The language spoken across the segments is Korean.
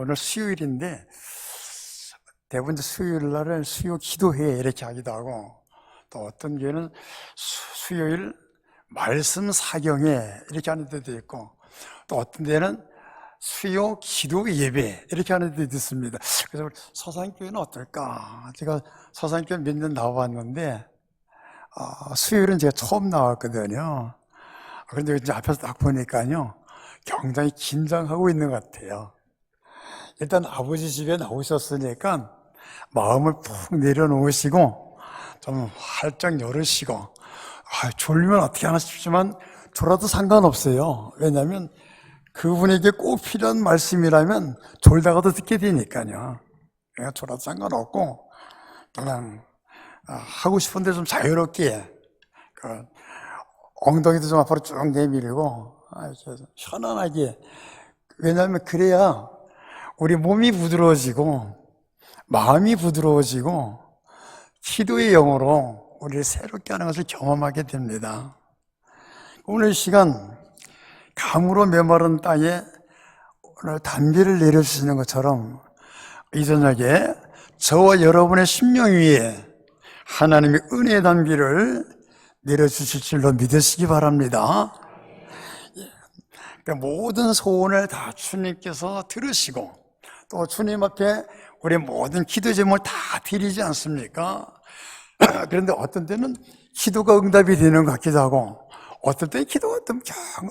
오늘 수요일인데 대부분 수요일 날은 수요 기도회 이렇게 하기도 하고, 또 어떤 교회는 수요일 말씀 사경회 이렇게 하는 데도 있고, 또 어떤 데는 수요 기도 예배 이렇게 하는 데도 있습니다. 그래서 서산교회는 어떨까? 제가 서산교회 몇 년 나와봤는데 수요일은 제가 처음 나왔거든요. 그런데 이제 앞에서 딱 보니까요, 굉장히 긴장하고 있는 것 같아요. 일단 아버지 집에 나오셨으니까 마음을 푹 내려놓으시고 좀 활짝 열으시고, 졸리면 어떻게 하나 싶지만 졸아도 상관없어요. 왜냐하면 그분에게 꼭 필요한 말씀이라면 졸다가도 듣게 되니까요. 그러니까 졸아도 상관없고 그냥 하고 싶은데 좀 자유롭게, 엉덩이도 좀 앞으로 쭉 내밀고 편안하게. 왜냐하면 그래야 우리 몸이 부드러워지고 마음이 부드러워지고 기도의 영으로 우리를 새롭게 하는 것을 경험하게 됩니다. 오늘 시간 감으로 메마른 땅에 오늘 단비를 내려주시는 것처럼 이 저녁에 저와 여러분의 심령 위에 하나님의 은혜의 단비를 내려주실 줄로 믿으시기 바랍니다. 모든 소원을 다 주님께서 들으시고 또 주님 앞에 우리 모든 기도 제목을 다 드리지 않습니까? 그런데 어떤 때는 기도가 응답이 되는 것 같기도 하고, 어떤 때는 기도가 좀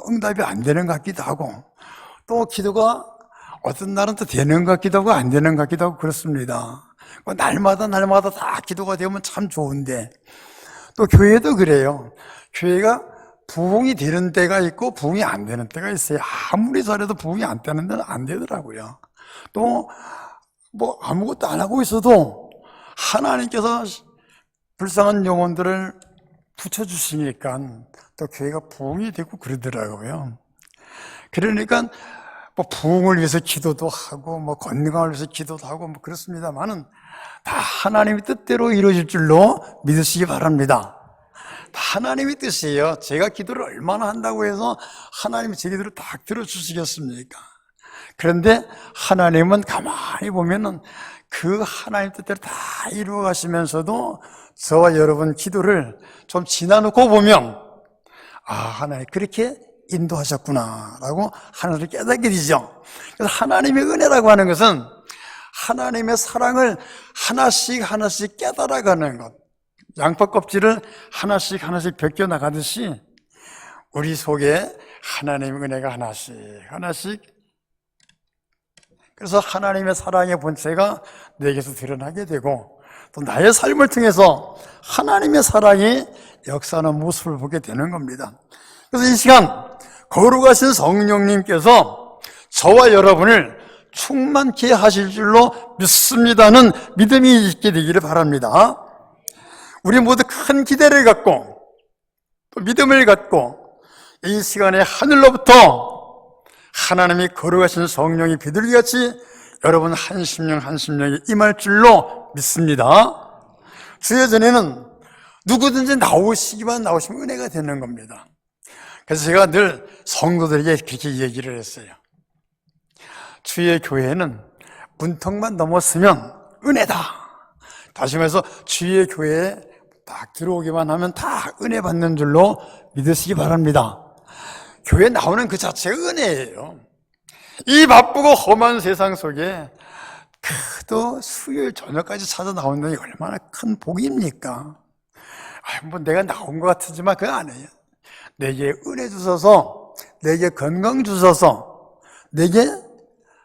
응답이 안 되는 것 같기도 하고, 또 기도가 어떤 날은 또 되는 것 같기도 하고 안 되는 것 같기도 하고 그렇습니다. 날마다 다 기도가 되면 참 좋은데, 또 교회도 그래요. 교회가 부흥이 되는 때가 있고 부흥이 안 되는 때가 있어요. 아무리 잘해도 부흥이 안 되는 데는 안 되더라고요. 또 아무것도 안 하고 있어도 하나님께서 불쌍한 영혼들을 붙여주시니까 또 교회가 부흥이 되고 그러더라고요. 그러니까 부흥을 위해서 기도도 하고 건강을 위해서 기도도 하고 그렇습니다만은 다 하나님의 뜻대로 이루어질 줄로 믿으시기 바랍니다. 다 하나님의 뜻이에요. 제가 기도를 얼마나 한다고 해서 하나님이 제 기도를 딱 들어주시겠습니까? 그런데 하나님은 가만히 보면은 그 하나님 뜻대로 다 이루어 가시면서도 저와 여러분 기도를 좀 지나놓고 보면 하나님 그렇게 인도하셨구나라고 하나를 깨닫게 되죠. 그래서 하나님의 은혜라고 하는 것은 하나님의 사랑을 하나씩 깨달아가는 것, 양파 껍질을 하나씩 벗겨나가듯이 우리 속에 하나님의 은혜가 하나씩, 그래서 하나님의 사랑의 본체가 내게서 드러나게 되고 또 나의 삶을 통해서 하나님의 사랑이 역사하는 모습을 보게 되는 겁니다. 그래서 이 시간 거룩하신 성령님께서 저와 여러분을 충만케 하실 줄로 믿습니다는 믿음이 있게 되기를 바랍니다. 우리 모두 큰 기대를 갖고 또 믿음을 갖고 이 시간에 하늘로부터 하나님이 거룩하신 성령이 비둘기같이 여러분 한 심령에 임할 줄로 믿습니다. 주의 전에는 누구든지 나오시면 은혜가 되는 겁니다. 그래서 제가 늘 성도들에게 그렇게 얘기를 했어요. 주의 교회는 문턱만 넘었으면 은혜다. 다시 말해서 주의 교회에 딱 들어오기만 하면 다 은혜 받는 줄로 믿으시기 바랍니다. 교회 나오는 그 자체가 은혜예요. 이 바쁘고 험한 세상 속에 그래도 수요일 저녁까지 찾아 나온다는 게 얼마나 큰 복입니까? 내가 나온 것 같지만 그건 아니에요. 내게 은혜 주셔서, 내게 건강 주셔서, 내게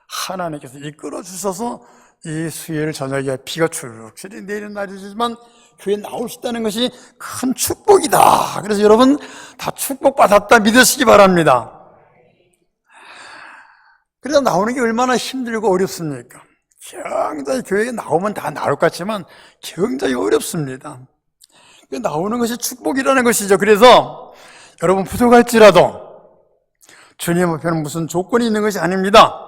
하나님께서 이끌어 주셔서 이 수요일 저녁에 비가 추룩추룩 내리는 날이지만 교회에 나올 수 있다는 것이 큰 축복이다. 그래서 여러분 다 축복받았다 믿으시기 바랍니다. 그래서 나오는 게 얼마나 힘들고 어렵습니까? 굉장히 교회에 나오면 다 나올 것 같지만 굉장히 어렵습니다. 나오는 것이 축복이라는 것이죠. 그래서 여러분 부족할지라도 주님 앞에는 무슨 조건이 있는 것이 아닙니다.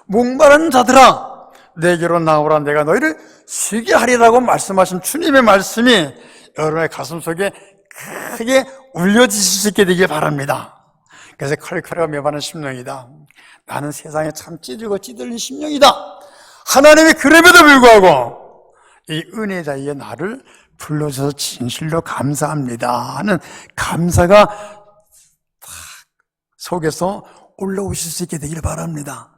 목마른 자들아 내게로 나오라, 내가 너희를 쉬게 하리라고 말씀하신 주님의 말씀이 여러분의 가슴 속에 크게 울려지실 수 있게 되길 바랍니다. 그래서 컬컬하고 매반한 심령이다. 나는 세상에 참 찌들고 찌들린 심령이다. 하나님이 그럼에도 불구하고 이 은혜자의 나를 불러줘서 진실로 감사합니다 하는 감사가 속에서 올라오실 수 있게 되기를 바랍니다.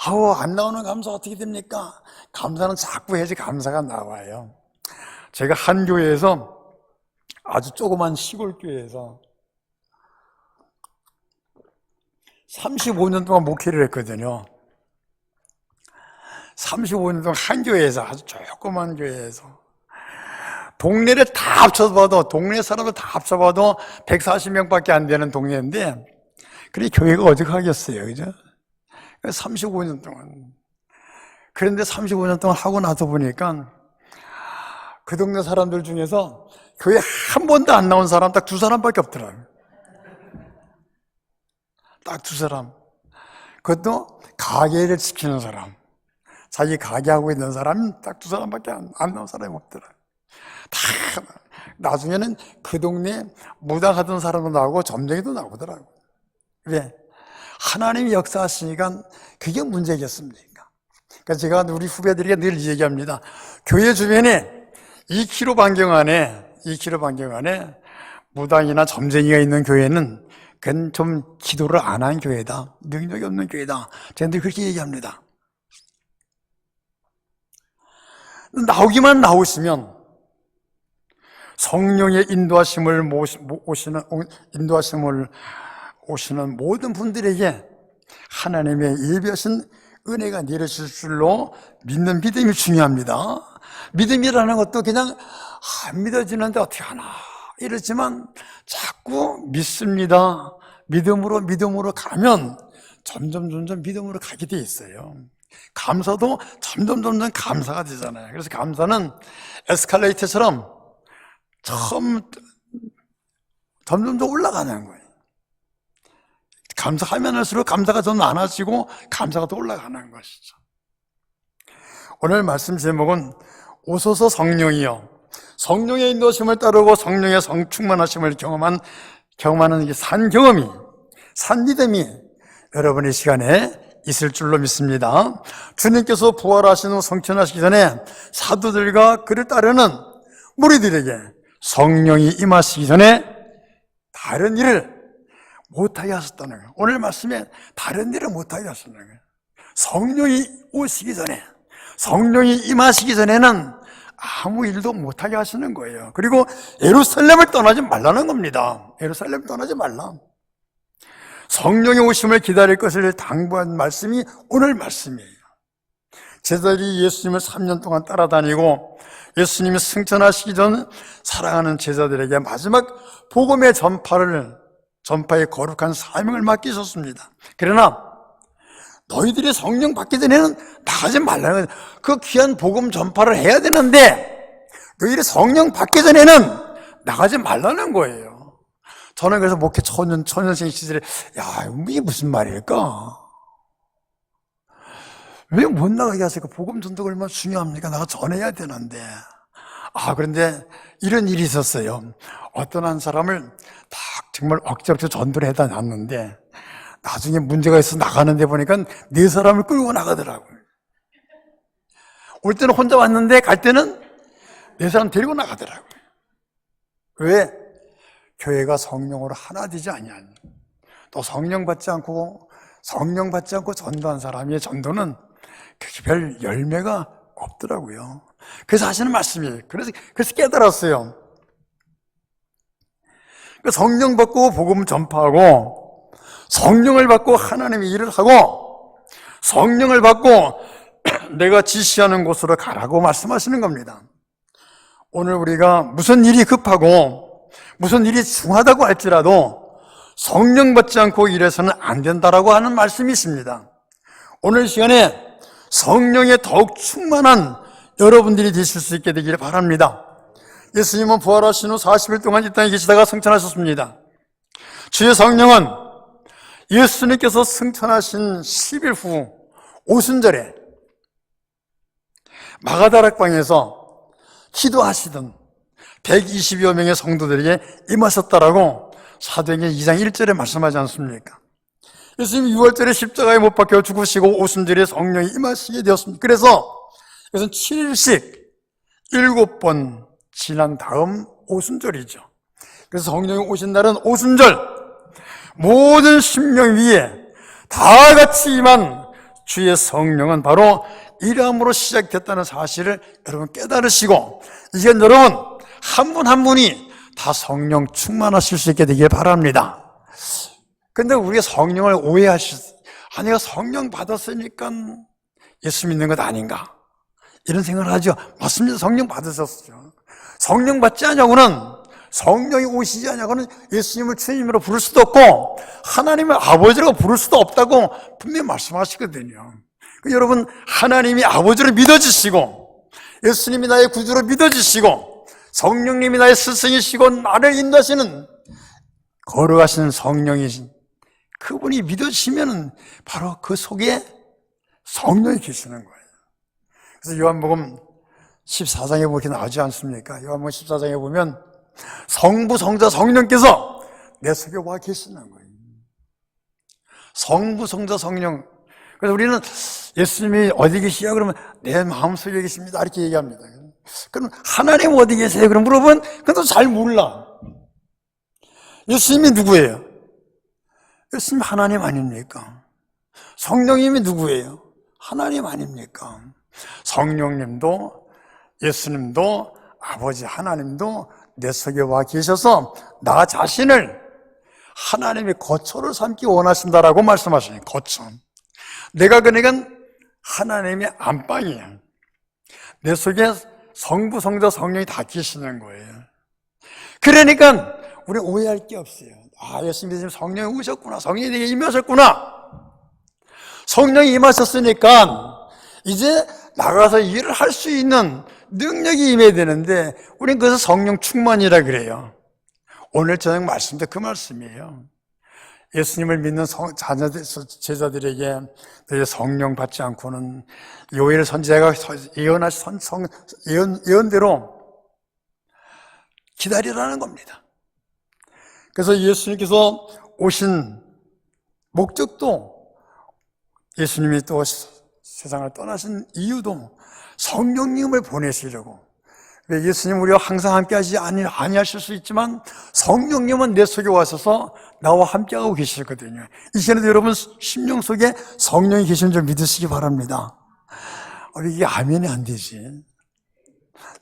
아우, 안 나오는 감사 어떻게 됩니까? 감사는 자꾸 해야지 감사가 나와요. 제가 한 교회에서, 아주 조그만 시골 교회에서 35년 동안 목회를 했거든요. 35년 동안 한 교회에서, 아주 조그만 교회에서 동네를 다 합쳐봐도, 동네 사람들 다 합쳐봐도 140명밖에 안 되는 동네인데, 그래 교회가 어떡하겠어요, 그죠? 35년 동안. 그런데 35년 동안 하고 나서 보니까 그 동네 사람들 중에서 교회 한 번도 안 나온 사람 딱 2사람밖에 없더라고요. 딱 2사람. 그것도 가게를 지키는 사람. 자기 가게 하고 있는 사람은 딱 2사람밖에 안 나온 사람이 없더라고요. 다 나중에는 그 동네 무당하던 사람도 나오고 점쟁이도 나오더라고요. 왜? 하나님이 역사하시니까 그게 문제겠습니까? 그러니까 제가 우리 후배들에게 늘 얘기합니다. 교회 주변에 2km 반경 안에 무당이나 점쟁이가 있는 교회는 그건 좀 기도를 안 한 교회다. 능력이 없는 교회다. 제가 늘 그렇게 얘기합니다. 나오기만 나오시면 성령의 인도하심을 오시는 모든 분들에게 하나님의 예비하신 은혜가 내려질 줄로 믿는 믿음이 중요합니다. 믿음이라는 것도 그냥 안 믿어지는데 어떻게 하나 이러지만 자꾸 믿습니다. 믿음으로 가면 점점 믿음으로 가게 돼 있어요. 감사도 점점 감사가 되잖아요. 그래서 감사는 에스컬레이터처럼 점점 더 올라가는 거예요. 감사하면 할수록 감사가 더 많아지고 감사가 더 올라가는 것이죠. 오늘 말씀 제목은 오소서 성령이여. 성령의 인도심을 따르고 성령의 성충만하심을 경험하는 이 산 경험이, 산 믿음이 여러분의 시간에 있을 줄로 믿습니다. 주님께서 부활하신 후 성천하시기 전에 사도들과 그를 따르는 무리들에게 성령이 임하시기 전에 다른 일을 못하게 하셨다는 거예요. 오늘 말씀에 다른 일을 못하게 하셨다는 거예요. 성령이 오시기 전에, 성령이 임하시기 전에는 아무 일도 못하게 하시는 거예요. 그리고 예루살렘을 떠나지 말라는 겁니다. 예루살렘을 떠나지 말라. 성령의 오심을 기다릴 것을 당부한 말씀이 오늘 말씀이에요. 제자들이 예수님을 3년 동안 따라다니고 예수님이 승천하시기 전 사랑하는 제자들에게 마지막 복음의 전파의 거룩한 사명을 맡기셨습니다. 그러나 너희들이 성령 받기 전에는 나가지 말라는 거예요. 그 귀한 복음 전파를 해야 되는데 너희들이 성령 받기 전에는 나가지 말라는 거예요. 저는 그래서 목회 초년생 시절에 이게 무슨 말일까? 왜 못 나가게 하실까? 복음 전도가 얼마나 중요합니까? 나가 전해야 되는데. 그런데 이런 일이 있었어요. 어떤 한 사람을 정말 억지로 전도를 해다 놨는데 나중에 문제가 있어서 나가는데 보니까 4사람을 끌고 나가더라고요. 올 때는 혼자 왔는데 갈 때는 4사람 데리고 나가더라고요. 왜? 교회가 성령으로 하나 되지 아니하니. 또 성령 받지 않고 전도한 사람의 전도는 그렇게 별 열매가 없더라고요. 그래서 하시는 말씀이에요. 그래서 깨달았어요. 성령 받고 복음 전파하고 성령을 받고 하나님의 일을 하고 성령을 받고 내가 지시하는 곳으로 가라고 말씀하시는 겁니다. 오늘 우리가 무슨 일이 급하고 무슨 일이 중하다고 할지라도 성령 받지 않고 일해서는 안 된다라고 하는 말씀이 있습니다. 오늘 시간에 성령에 더욱 충만한 여러분들이 되실 수 있게 되기를 바랍니다. 예수님은 부활하신 후 40일 동안 이 땅에 계시다가 승천하셨습니다. 주의 성령은 예수님께서 승천하신 10일 후 오순절에 마가다락방에서 기도하시던 120여 명의 성도들에게 임하셨다라고 사도행전 2장 1절에 말씀하지 않습니까? 예수님이 6월절에 십자가에 못 박혀 죽으시고 오순절에 성령이 임하시게 되었습니다. 그래서 이것은 7일씩 7번 지난 다음 오순절이죠. 그래서 성령이 오신 날은 오순절, 모든 심령 위에 다 같이 임한 주의 성령은 바로 이름으로 시작됐다는 사실을 여러분 깨달으시고, 이건 여러분 한 분 한 분이 다 성령 충만하실 수 있게 되길 바랍니다. 근데 우리가 성령을 아니가 성령 받았으니까 예수 믿는 것 아닌가, 이런 생각을 하죠. 맞습니다. 성령 받으셨죠. 성령 받지 않냐고는, 성령이 오시지 않냐고는 예수님을 주님으로 부를 수도 없고 하나님을 아버지라고 부를 수도 없다고 분명히 말씀하시거든요. 여러분, 하나님이 아버지로 믿어지시고 예수님이 나의 구주로 믿어지시고 성령님이 나의 스승이시고 나를 인도하시는 걸어가시는 성령이신 그분이 믿어지시면 바로 그 속에 성령이 계시는 거예요. 그래서 요한복음 14장에 보면 나오지 않습니까? 요한복음 14장에 보면 성부, 성자, 성령께서 내 속에 와 계시는 거예요. 성부, 성자, 성령. 그래서 우리는 예수님이 어디 계시냐 그러면 내 마음속에 계십니다 이렇게 얘기합니다. 그럼 하나님 어디 계세요? 그럼 물어보면 그것도 잘 몰라. 예수님이 누구예요? 예수님 하나님 아닙니까? 성령님이 누구예요? 하나님 아닙니까? 성령님도 예수님도 아버지 하나님도 내 속에 와 계셔서 나 자신을 하나님의 거처를 삼기 원하신다라고 말씀하시는 거처. 내가 그러니까 하나님의 안방이에요. 내 속에 성부, 성자, 성령이 다 계시는 거예요. 그러니까 우리 오해할 게 없어요. 아, 예수님이 지금 성령이 오셨구나, 성령이 내게 임하셨구나. 성령이 임하셨으니까 이제 나가서 일을 할 수 있는 능력이 임해야 되는데 우리는 그래서 성령 충만이라 그래요. 오늘 저녁 말씀도 그 말씀이에요. 예수님을 믿는 제자들에게 너희 성령 받지 않고는 요엘 선지자가 예언대로 기다리라는 겁니다. 그래서 예수님께서 오신 목적도, 예수님이 또 세상을 떠나신 이유도 성령님을 보내시려고. 예수님 우리와 항상 함께하지 아니하실 수 있지만 성령님은 내 속에 와셔서 나와 함께하고 계시거든요. 이제는 여러분 심령 속에 성령이 계신 줄 믿으시기 바랍니다. 이게 아멘이 안 되지.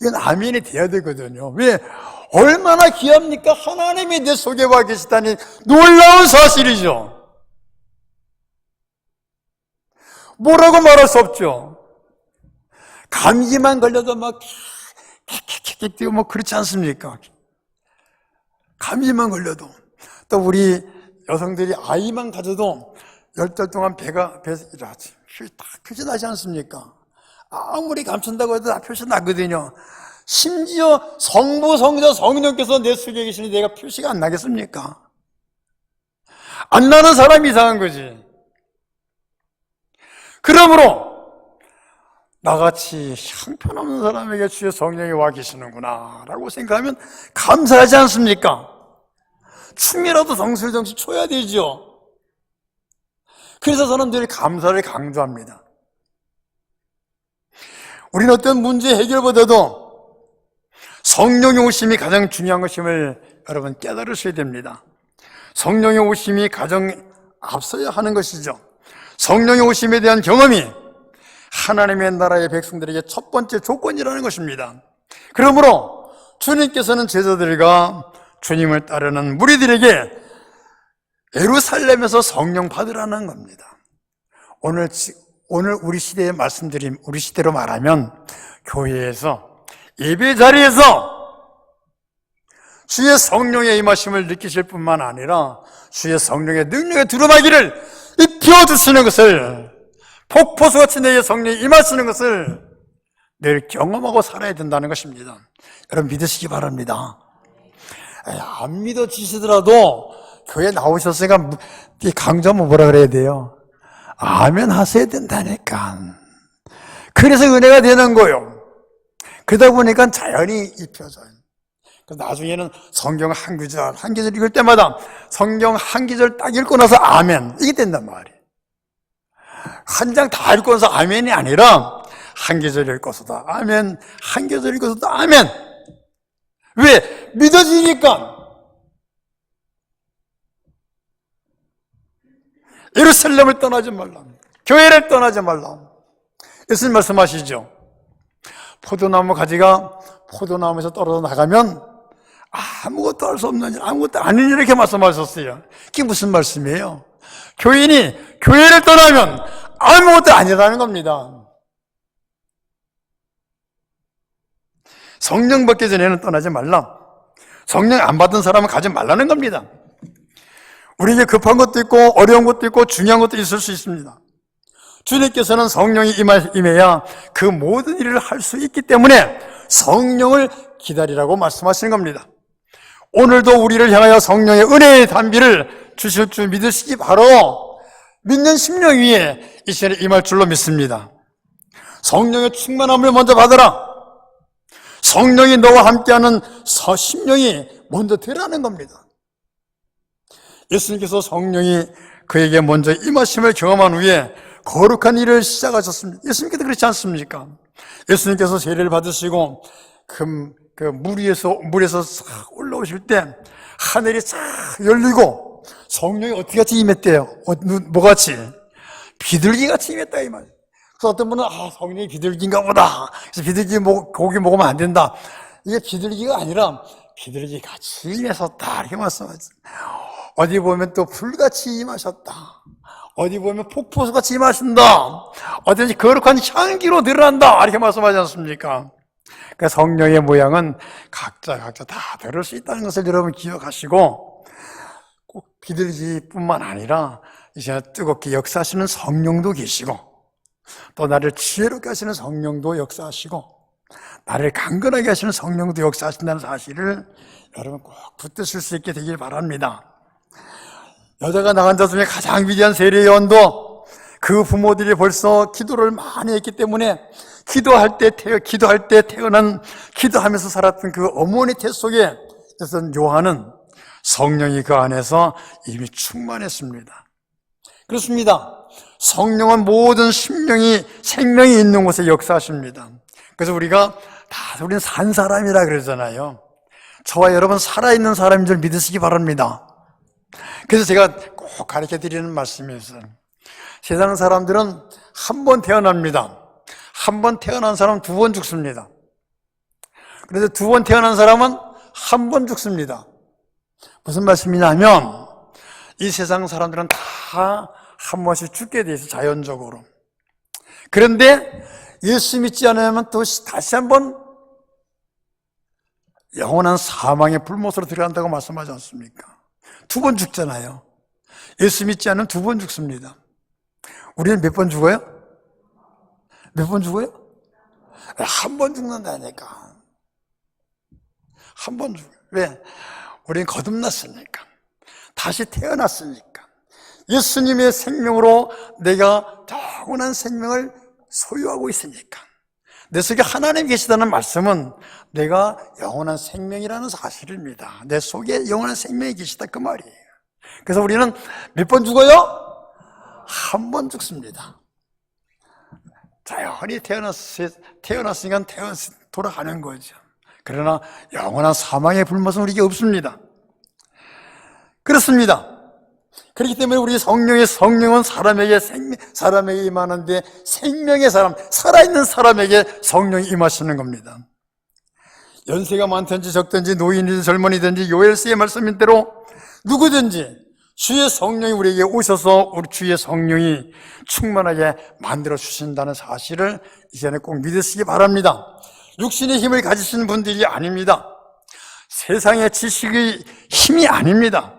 이건 아멘이 돼야 되거든요. 왜? 얼마나 귀합니까? 하나님이 내 속에 와 계시다니 놀라운 사실이죠. 뭐라고 말할 수 없죠. 감기만 걸려도 막 킥킥킥 뛰고 뭐 그렇지 않습니까? 감기만 걸려도. 또 우리 여성들이 아이만 가져도 10달 동안 배에서 다 표시 나지 않습니까? 아무리 감춘다고 해도 다 표시 나거든요. 심지어 성부, 성자, 성령께서 내 속에 계시니 내가 표시가 안 나겠습니까? 안 나는 사람이 이상한 거지. 그러므로 나같이 형편없는 사람에게 주의 성령이 와 계시는구나 라고 생각하면 감사하지 않습니까? 춤이라도 정실정실 춰야 되죠. 그래서 저는 늘 감사를 강조합니다. 우리는 어떤 문제 해결보다도 성령의 오심이 가장 중요한 것임을 여러분 깨달으셔야 됩니다. 성령의 오심이 가장 앞서야 하는 것이죠. 성령의 오심에 대한 경험이 하나님의 나라의 백성들에게 첫 번째 조건이라는 것입니다. 그러므로 주님께서는 제자들과 주님을 따르는 무리들에게 예루살렘에서 성령 받으라는 겁니다. 오늘 우리 시대에 우리 시대로 말하면 교회에서 예배 자리에서 주의 성령의 임하심을 느끼실 뿐만 아니라 주의 성령의 능력에 두루마기를 입혀주시는 것을, 폭포수같이 내게 성령이 임하시는 것을 늘 경험하고 살아야 된다는 것입니다. 여러분 믿으시기 바랍니다. 안 믿어지시더라도 교회 나오셨으니까 강조하면 뭐라 그래야 돼요? 아멘 하셔야 된다니까. 그래서 은혜가 되는 거예요. 그러다 보니까 자연히 입혀져요. 그래서 나중에는 성경 한 구절, 한 구절 읽을 때마다 성경 한 구절 딱 읽고 나서 아멘. 이게 된단 말이에요. 한 장 다 읽고 나서 아멘이 아니라 한 구절 읽고서도 아멘, 한 구절 읽고서도 아멘. 왜? 믿어지니까. 예루살렘을 떠나지 말라. 교회를 떠나지 말라. 예수님 말씀하시죠. 포도나무 가지가 포도나무에서 떨어져 나가면 아무것도 할 수 없는 일, 아무것도 아닌 일 이렇게 말씀하셨어요. 그게 무슨 말씀이에요? 교인이 교회를 떠나면 아무것도 아니라는 겁니다. 성령 받기 전에는 떠나지 말라. 성령 안 받은 사람은 가지 말라는 겁니다. 우리에게 급한 것도 있고 어려운 것도 있고 중요한 것도 있을 수 있습니다. 주님께서는 성령이 임해야 그 모든 일을 할 수 있기 때문에 성령을 기다리라고 말씀하시는 겁니다. 오늘도 우리를 향하여 성령의 은혜의 단비를 주실 줄 믿으시기 바로 믿는 심령 위에 이 시간에 임할 줄로 믿습니다. 성령의 충만함을 먼저 받아라. 성령이 너와 함께하는 심령이 먼저 되라는 겁니다. 예수님께서 성령이 그에게 먼저 임하심을 경험한 후에 거룩한 일을 시작하셨습니다. 예수님께도 그렇지 않습니까? 예수님께서 세례를 받으시고 물 위에서 싹 올라오실 때 하늘이 싹 열리고 성령이 어떻게 같이 임했대요? 뭐같이? 비둘기같이 임했다 이 말이에요. 그래서 어떤 분은 성령이 비둘기인가 보다. 그래서 비둘기 고기 먹으면 안 된다. 이게 비둘기가 아니라 비둘기같이 임했었다 이렇게 말씀하죠. 어디 보면 또 불같이 임하셨다. 어디 보면 폭포수같이 임하신다. 어디든지 거룩한 향기로 드러난다 이렇게 말씀하지 않습니까? 그러니까 성령의 모양은 각자 다 다를 수 있다는 것을 여러분 기억하시고, 꼭 비둘기뿐만 아니라 이제 뜨겁게 역사하시는 성령도 계시고, 또 나를 지혜롭게 하시는 성령도 역사하시고, 나를 강건하게 하시는 성령도 역사하신다는 사실을 여러분 꼭 붙드실 수 있게 되길 바랍니다. 여자가 나간 자 중에 가장 위대한 세례 요한도 그 부모들이 벌써 기도를 많이 했기 때문에 기도하면서 살았던 그 어머니 태 속에 있었던 요한은 성령이 그 안에서 이미 충만했습니다. 그렇습니다. 성령은 모든 생명이 있는 곳에 역사하십니다. 그래서 우리는 산 사람이라 그러잖아요. 저와 여러분 살아있는 사람인 줄 믿으시기 바랍니다. 그래서 제가 꼭 가르쳐 드리는 말씀이 있어요. 세상 사람들은 한 번 태어납니다. 한 번 태어난 사람은 두 번 죽습니다. 그래서 두 번 태어난 사람은 한 번 죽습니다. 무슨 말씀이냐면 이 세상 사람들은 다 한 번씩 죽게 돼 있어요, 자연적으로. 그런데 예수 믿지 않으면 또 다시 한번 영원한 사망의 불못으로 들어간다고 말씀하지 않습니까? 두 번 죽잖아요. 예수 믿지 않으면 두 번 죽습니다. 우리는 몇 번 죽어요? 몇 번 죽어요? 한 번 죽는다니까. 한 번 죽어요. 왜? 우리는 거듭났으니까. 다시 태어났으니까. 예수님의 생명으로 내가 영원한 생명을 소유하고 있으니까. 내 속에 하나님 계시다는 말씀은 내가 영원한 생명이라는 사실입니다. 내 속에 영원한 생명이 계시다 그 말이에요. 그래서 우리는 몇 번 죽어요? 한 번 죽습니다. 자연히 태어났으니까 돌아가는 거죠. 그러나 영원한 사망의 불못은 우리에게 없습니다. 그렇습니다. 그렇기 때문에 우리 성령은 사람에게 임하는데 생명의 사람, 살아있는 사람에게 성령이 임하시는 겁니다. 연세가 많든지 적든지 노인이든지 젊은이든지 요엘서의 말씀인 대로 누구든지 주의 성령이 우리에게 오셔서 우리 주의 성령이 충만하게 만들어 주신다는 사실을 이제는 꼭 믿으시기 바랍니다. 육신의 힘을 가지신 분들이 아닙니다. 세상의 지식의 힘이 아닙니다.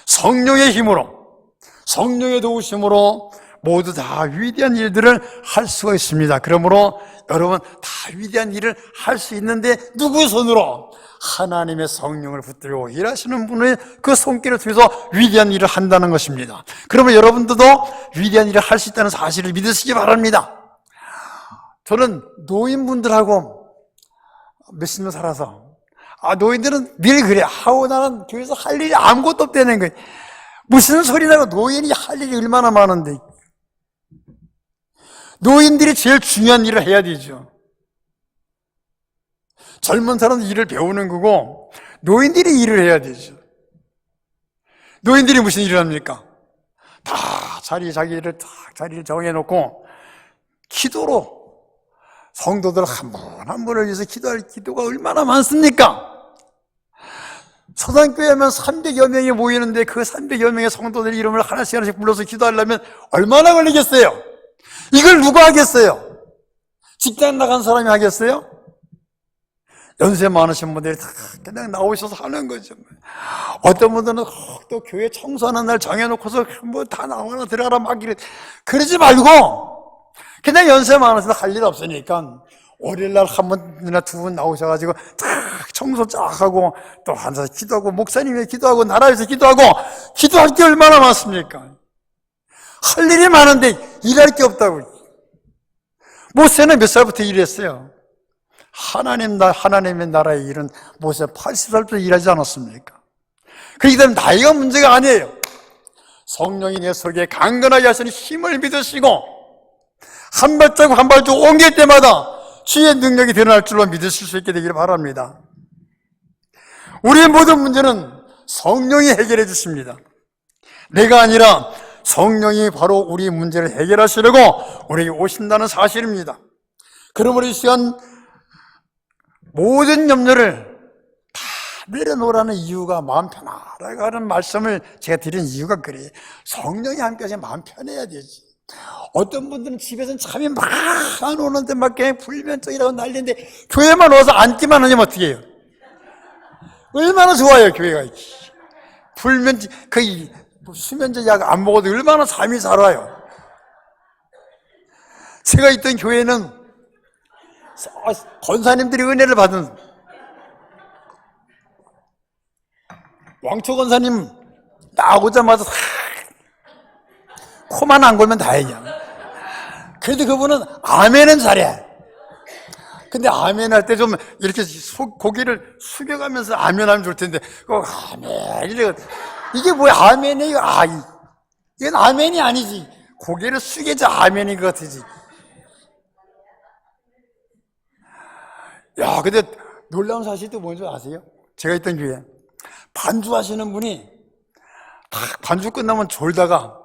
성령의 힘으로, 성령의 도우심으로 모두 다 위대한 일들을 할 수가 있습니다. 그러므로 여러분 다 위대한 일을 할 수 있는데 누구의 손으로? 하나님의 성령을 붙들고 일하시는 분의 그 손길을 통해서 위대한 일을 한다는 것입니다. 그러면 여러분들도 위대한 일을 할 수 있다는 사실을 믿으시기 바랍니다. 저는 노인분들하고 몇십 년 살아서 노인들은 늘 그래. 나는 교회에서 할 일이 아무것도 없다는 거예요. 무슨 소리나고 노인이 할 일이 얼마나 많은데. 노인들이 제일 중요한 일을 해야 되죠. 젊은 사람은 일을 배우는 거고 노인들이 일을 해야 되죠. 노인들이 무슨 일을 합니까? 다 자기를 정해놓고 기도로 성도들 한 분 한 분을 위해서 기도할 기도가 얼마나 많습니까? 서당교회 하면 300여 명이 모이는데 그 300여 명의 성도들 이름을 하나씩 불러서 기도하려면 얼마나 걸리겠어요? 이걸 누가 하겠어요? 직장 나간 사람이 하겠어요? 연세 많으신 분들이 다 그냥 나오셔서 하는 거죠. 어떤 분들은 또 교회 청소하는 날 정해놓고서 뭐 다 나와라 들어가라 막 이래. 그러지 말고 그냥 연세 많으셔서 할 일 없으니까 월요일날 한 번이나 두 번 나오셔가지고 딱 청소 쫙 하고 또 앉아서 기도하고 목사님이 기도하고 나라에서 기도하고 기도할 게 얼마나 많습니까? 할 일이 많은데 일할 게 없다고. 모세는 몇 살부터 일했어요? 하나님의 나라의 일은 모세 80살부터 일하지 않았습니까? 그렇기 때문에 나이가 문제가 아니에요. 성령이 내 속에 강건하게 하시는 힘을 믿으시고 한 발자국 한 발자국 옮길 때마다 주의 능력이 드러날 줄로 믿으실 수 있게 되기를 바랍니다. 우리의 모든 문제는 성령이 해결해 주십니다. 내가 아니라 성령이 바로 우리 문제를 해결하시려고 우리에게 오신다는 사실입니다. 그러므로 이 시간 모든 염려를 다 내려놓으라는 이유가 마음 편하라고 하는 말씀을 제가 드린 이유가 그래요. 성령이 함께하시면 마음 편해야 되지. 어떤 분들은 집에서는 잠이 막 안 오는데 막 그냥 불면증이라고 난리인데 교회만 와서 앉기만 하냐면 어떻게 해요? 얼마나 좋아요 교회가. 불면증, 수면제 약 안 먹어도 얼마나 잠이 잘 와요. 제가 있던 교회는 권사님들이 은혜를 받은 왕초 권사님 나오자마자 코만 안 골면 다행이야. 그래도 그분은 아멘은 잘해. 근데 아멘 할 때 좀 이렇게 고개를 숙여가면서 아멘 하면 좋을 텐데 아멘 이게 뭐야 아멘이에요? 이건 아멘이 아니지. 고개를 숙여자 아멘인 것 같으지. 야, 근데 놀라운 사실도 뭔지 아세요? 제가 있던 교회 반주하시는 분이 딱 반주 끝나면 졸다가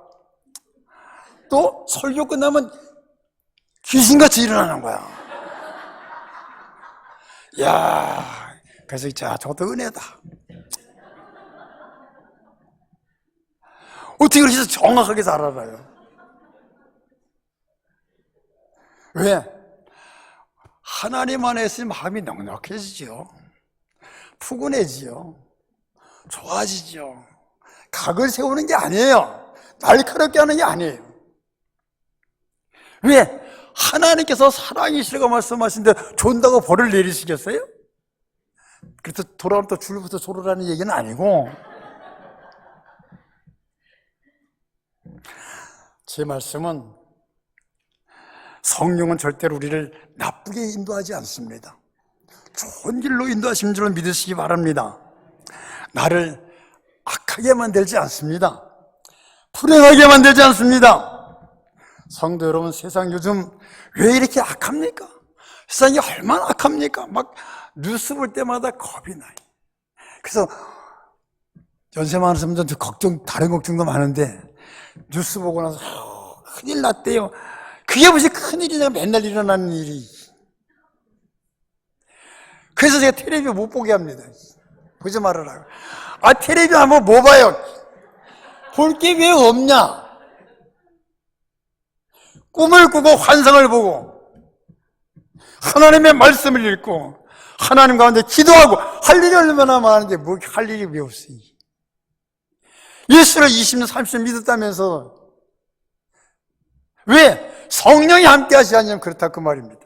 또 설교 끝나면 귀신같이 일어나는 거야. 야, 그래서 저것도 은혜다. 어떻게 그렇게 정확하게 잘 알아요? 왜? 하나님 안에 있으면 마음이 넉넉해지죠. 푸근해지죠. 좋아지죠. 각을 세우는 게 아니에요. 날카롭게 하는 게 아니에요. 왜? 하나님께서 사랑이시라고 말씀하시는데 존다고 벌을 내리시겠어요? 그래서 돌아오면 또 줄부터 조르라는 얘기는 아니고, 제 말씀은 성령은 절대로 우리를 나쁘게 인도하지 않습니다. 좋은 길로 인도하시는 줄로 믿으시기 바랍니다. 나를 악하게 만들지 않습니다. 불행하게 만들지 않습니다. 성도 여러분, 세상 요즘 왜 이렇게 악합니까? 세상이 얼마나 악합니까? 막 뉴스 볼 때마다 겁이 나요. 그래서 연세 많으신 분들 다른 걱정도 많은데 뉴스 보고 나서 큰일 났대요. 그게 무슨 큰일이냐, 맨날 일어나는 일이. 그래서 제가 텔레비 못 보게 합니다. 보지 말으라고. 텔레비 한번 뭐 봐요? 볼 게 왜 없냐? 꿈을 꾸고 환상을 보고 하나님의 말씀을 읽고 하나님 가운데 기도하고 할 일이 얼마나 많은데 뭐 할 일이 왜 없어요? 예수를 20년 30년 믿었다면서 왜? 성령이 함께 하시냐면 그렇다 그 말입니다.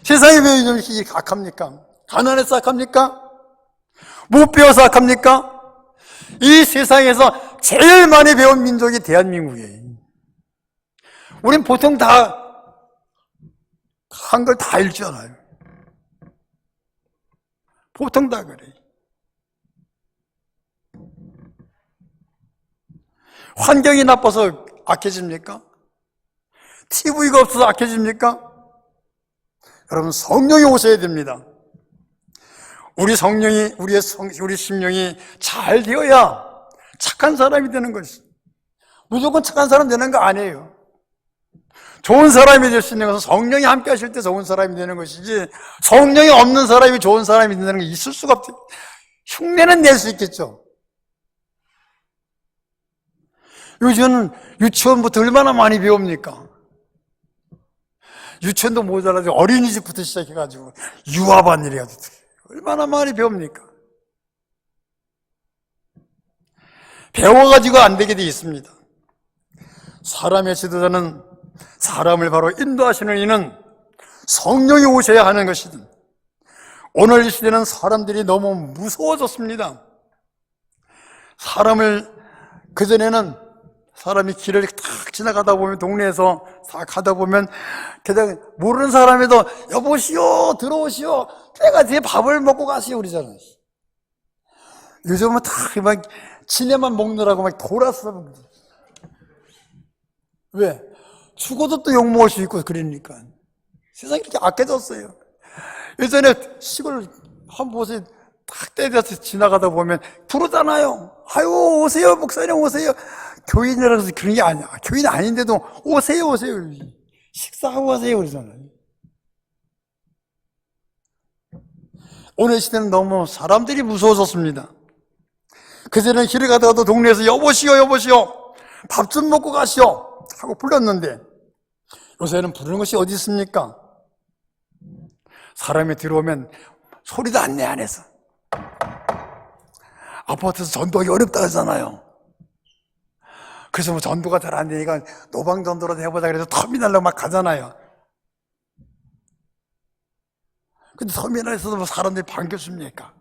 세상이 왜 이렇게 악합니까? 가난해서 악합니까? 못 배워서 악합니까? 이 세상에서 제일 많이 배운 민족이 대한민국이에요. 우린 보통 다 한 걸 다 읽지 않아요. 보통 다 그래. 환경이 나빠서 악해집니까? TV가 없어서 악해집니까? 여러분, 성령이 오셔야 됩니다. 우리 성령이, 우리 심령이 잘 되어야 착한 사람이 되는 것이. 무조건 착한 사람 되는 거 아니에요. 좋은 사람이 될 수 있는 것은 성령이 함께 하실 때 좋은 사람이 되는 것이지, 성령이 없는 사람이 좋은 사람이 된다는 게 있을 수가 없죠. 흉내는 낼 수 있겠죠. 요즘은 유치원부터 얼마나 많이 배웁니까? 유치원도 모자라도 어린이집부터 시작해가지고 유아반 이래가지고 얼마나 많이 배웁니까? 배워가지고 안 되게 돼 있습니다. 사람의 지도자는 사람을 바로 인도하시는 이는 성령이 오셔야 하는 것이든, 오늘 이 시대는 사람들이 너무 무서워졌습니다. 그전에는 사람이 길을 탁 지나가다 보면, 동네에서 다 가다 보면, 그냥 모르는 사람에도 여보시오, 들어오시오, 때가 뒤에 밥을 먹고 가시오, 그러잖아요. 요즘은 다 막 지네만 먹느라고 막 돌았어. 왜? 죽어도 또 욕먹을 수 있고, 그러니까. 세상이 이렇게 악해졌어요. 예전에 시골 한 곳에 딱 때려서 지나가다 보면 부르잖아요. 아유, 오세요, 목사님 오세요. 교인이라서 그런 게 아니야. 교인 아닌데도 오세요, 오세요. 식사하고 가세요, 그러잖아요. 오늘 시대는 너무 사람들이 무서워졌습니다. 그전에는 길을 가다가도 동네에서 여보시오, 여보시오, 밥 좀 먹고 가시오 하고 불렀는데, 요새는 부르는 것이 어디 있습니까? 사람이 들어오면 소리도 안 내, 안에서. 아파트에서 전도하기 어렵다 하잖아요. 그래서 뭐 전도가 잘 안 되니까 노방전도라도 해보자 그래서 터미널로 막 가잖아요. 근데 터미널에서도 뭐 사람들이 반갑습니까?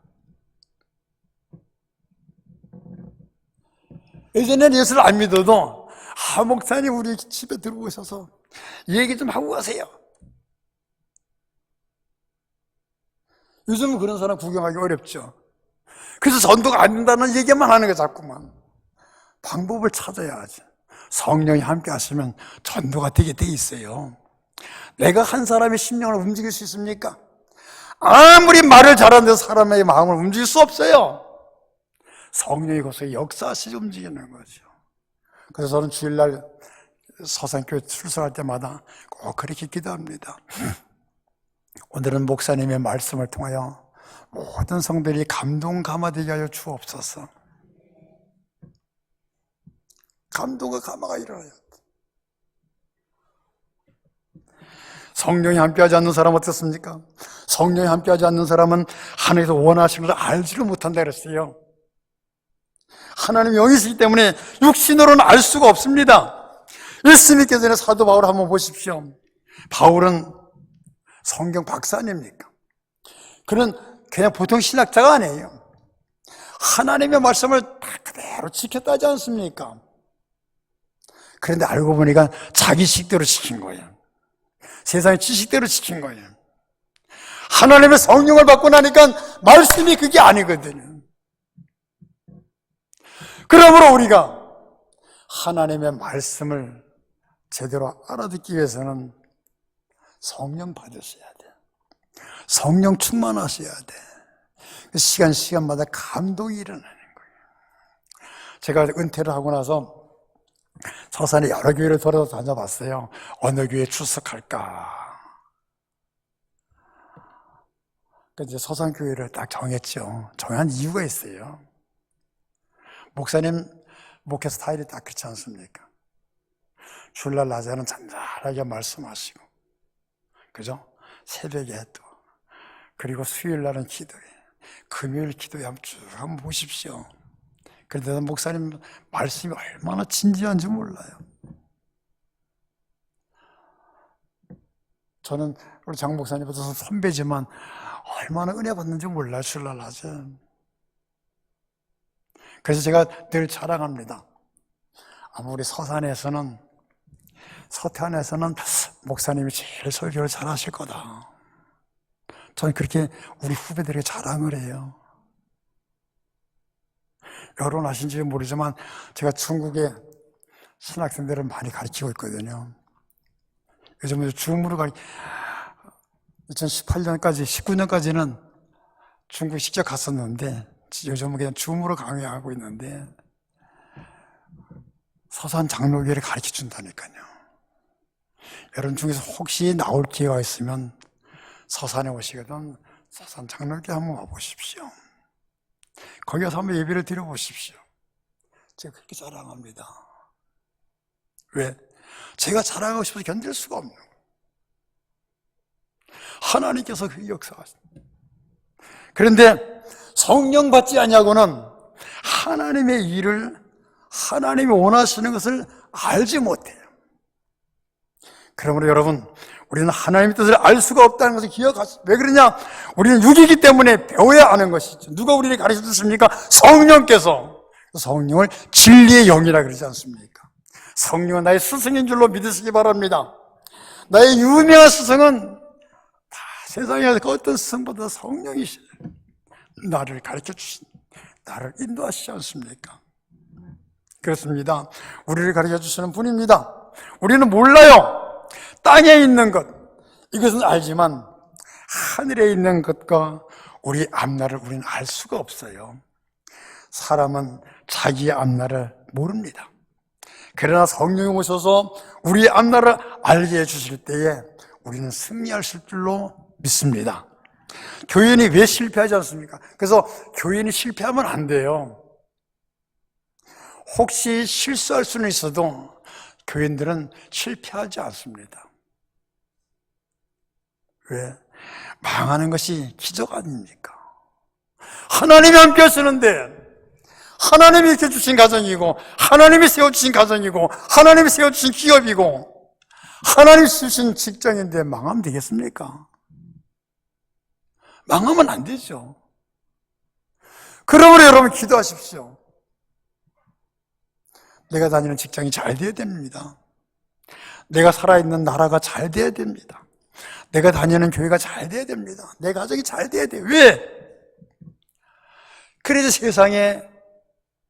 예전에는 예수를 안 믿어도, 목사님 우리 집에 들어오셔서 얘기 좀 하고 가세요. 요즘은 그런 사람 구경하기 어렵죠. 그래서 전도가 안 된다는 얘기만 하는 거예요, 자꾸만. 방법을 찾아야지. 성령이 함께 하시면 전도가 되게 돼 있어요. 내가 한 사람의 심령을 움직일 수 있습니까? 아무리 말을 잘하는데 사람의 마음을 움직일 수 없어요. 성령이 거기서 역사하시 움직이는 거죠. 그래서 저는 주일날 서산교회 출석할 때마다 꼭 그렇게 기도합니다. 오늘은 목사님의 말씀을 통하여 모든 성들이 감동 감화되게 하여 주옵소서. 감동과 감화가 일어나야 돼. 성령이 함께하지 않는 사람은 어떻습니까? 성령이 함께하지 않는 사람은 하나님께서 원하시는 것을 알지를 못한다 그랬어요. 하나님 영이시기 때문에 육신으로는 알 수가 없습니다. 예수 믿기 전에 사도 바울을 한번 보십시오. 바울은 성경 박사 아닙니까? 그는 그냥 보통 신학자가 아니에요. 하나님의 말씀을 딱 그대로 지켰다지 않습니까? 그런데 알고 보니까 자기 식대로 시킨 거예요. 세상의 지식대로 시킨 거예요. 하나님의 성령을 받고 나니까 말씀이 그게 아니거든요. 그러므로 우리가 하나님의 말씀을 제대로 알아듣기 위해서는 성령 받으셔야 돼요. 성령 충만하셔야 돼. 시간마다 감동이 일어나는 거예요. 제가 은퇴를 하고 나서 서산에 여러 교회를 돌아서 다녀봤어요. 어느 교회에 출석할까. 이제 서산교회를 딱 정했죠. 정한 이유가 있어요. 목사님 목회 스타일이 딱 그렇지 않습니까? 주일날 낮에는 잔잔하게 말씀하시고, 그죠? 새벽에 또, 그리고 수요일날은 기도해. 금요일 기도에 한번 보십시오. 그런데 목사님 말씀이 얼마나 진지한지 몰라요. 저는 우리 장 목사님보다 선배지만 얼마나 은혜 받는지 몰라요, 주일날 낮에. 그래서 제가 늘 자랑합니다. 아마 우리 서산에서는, 서태안에서는 목사님이 제일 설교를 잘하실 거다. 저는 그렇게 우리 후배들에게 자랑을 해요. 결혼하신지 모르지만 제가 중국에 신학생들을 많이 가르치고 있거든요. 요즘은 줌으로 2018년까지, 19년까지는 중국 직접 갔었는데 요즘은 그냥 줌으로 강의하고 있는데 서산 장로교회를 가르쳐 준다니까요. 여러분 중에서 혹시 나올 기회가 있으면 서산에 오시거든 서산 장로교회 한번 와보십시오. 거기 가서 한번 예배를 드려보십시오. 제가 그렇게 자랑합니다. 왜? 제가 자랑하고 싶어서 견딜 수가 없는 거예요. 하나님께서 그 역사하십니다. 그런데 성령 받지 아니하고는 하나님의 일을, 하나님이 원하시는 것을 알지 못해요. 그러므로 여러분, 우리는 하나님의 뜻을 알 수가 없다는 것을 기억하십시오. 왜 그러냐? 우리는 육이기 때문에 배워야 아는 것이죠. 누가 우리를 가르쳐 주십니까? 성령께서. 성령을 진리의 영이라 그러지 않습니까? 성령은 나의 스승인 줄로 믿으시기 바랍니다. 나의 유명한 스승은 다 세상에 그 어떤 스승보다 성령이시죠. 나를 가르쳐 주신, 나를 인도하시지 않습니까? 그렇습니다. 우리를 가르쳐 주시는 분입니다. 우리는 몰라요. 땅에 있는 것, 이것은 알지만 하늘에 있는 것과 우리 앞날을 우리는 알 수가 없어요. 사람은 자기의 앞날을 모릅니다. 그러나 성령이 오셔서 우리의 앞날을 알게 해주실 때에 우리는 승리하실 줄로 믿습니다. 교인이 왜 실패하지 않습니까? 그래서 교인이 실패하면 안 돼요. 혹시 실수할 수는 있어도 교인들은 실패하지 않습니다. 왜? 망하는 것이 기적 아닙니까? 하나님이 함께 하시는데, 하나님이 이렇게 주신 가정이고, 하나님이 세워주신 가정이고, 하나님이 세워주신 기업이고, 하나님이 주신 직장인데 망하면 되겠습니까? 망하면 안 되죠. 그러므로 여러분 기도하십시오. 내가 다니는 직장이 잘 돼야 됩니다. 내가 살아있는 나라가 잘 돼야 됩니다. 내가 다니는 교회가 잘 돼야 됩니다. 내 가정이 잘 돼야 돼요. 왜? 그래서 세상에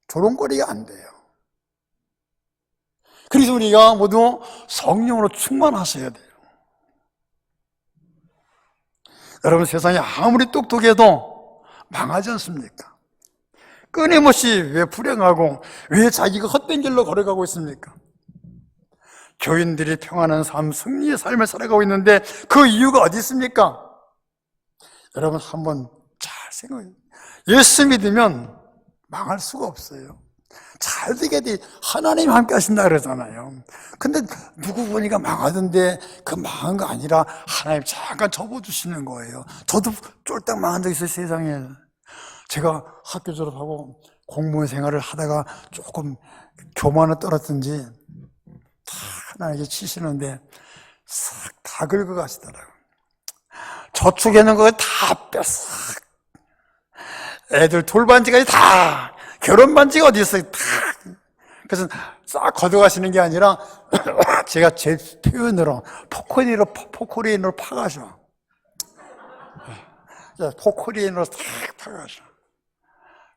조롱거리가 안 돼요. 그래서 우리가 모두 성령으로 충만하셔야 돼요. 여러분 세상이 아무리 똑똑해도 망하지 않습니까? 끊임없이 왜 불행하고 왜 자기가 헛된 길로 걸어가고 있습니까? 교인들이 평안한 삶, 승리의 삶을 살아가고 있는데 그 이유가 어디 있습니까? 여러분 한번 잘 생각해요. 예수 믿으면 망할 수가 없어요. 잘 되게 돼. 하나님 함께 하신다 그러잖아요. 근데 누구 보니까 망하던데 그 망한 거 아니라 하나님 잠깐 접어주시는 거예요. 저도 쫄딱 망한 적 있어요, 세상에. 제가 학교 졸업하고 공무원 생활을 하다가 조금 교만을 떨었든지 다 하나님께 치시는데 싹 다 긁어가시더라고요. 저축해놓은 거 다 뺐어. 애들 돌반지까지 다, 결혼 반지가 어디 있어요? 다. 그래서 싹 걷어가시는 게 아니라 제가 제 표현으로 포크레인으로 파가셔. 포크레인으로 싹 파가셔.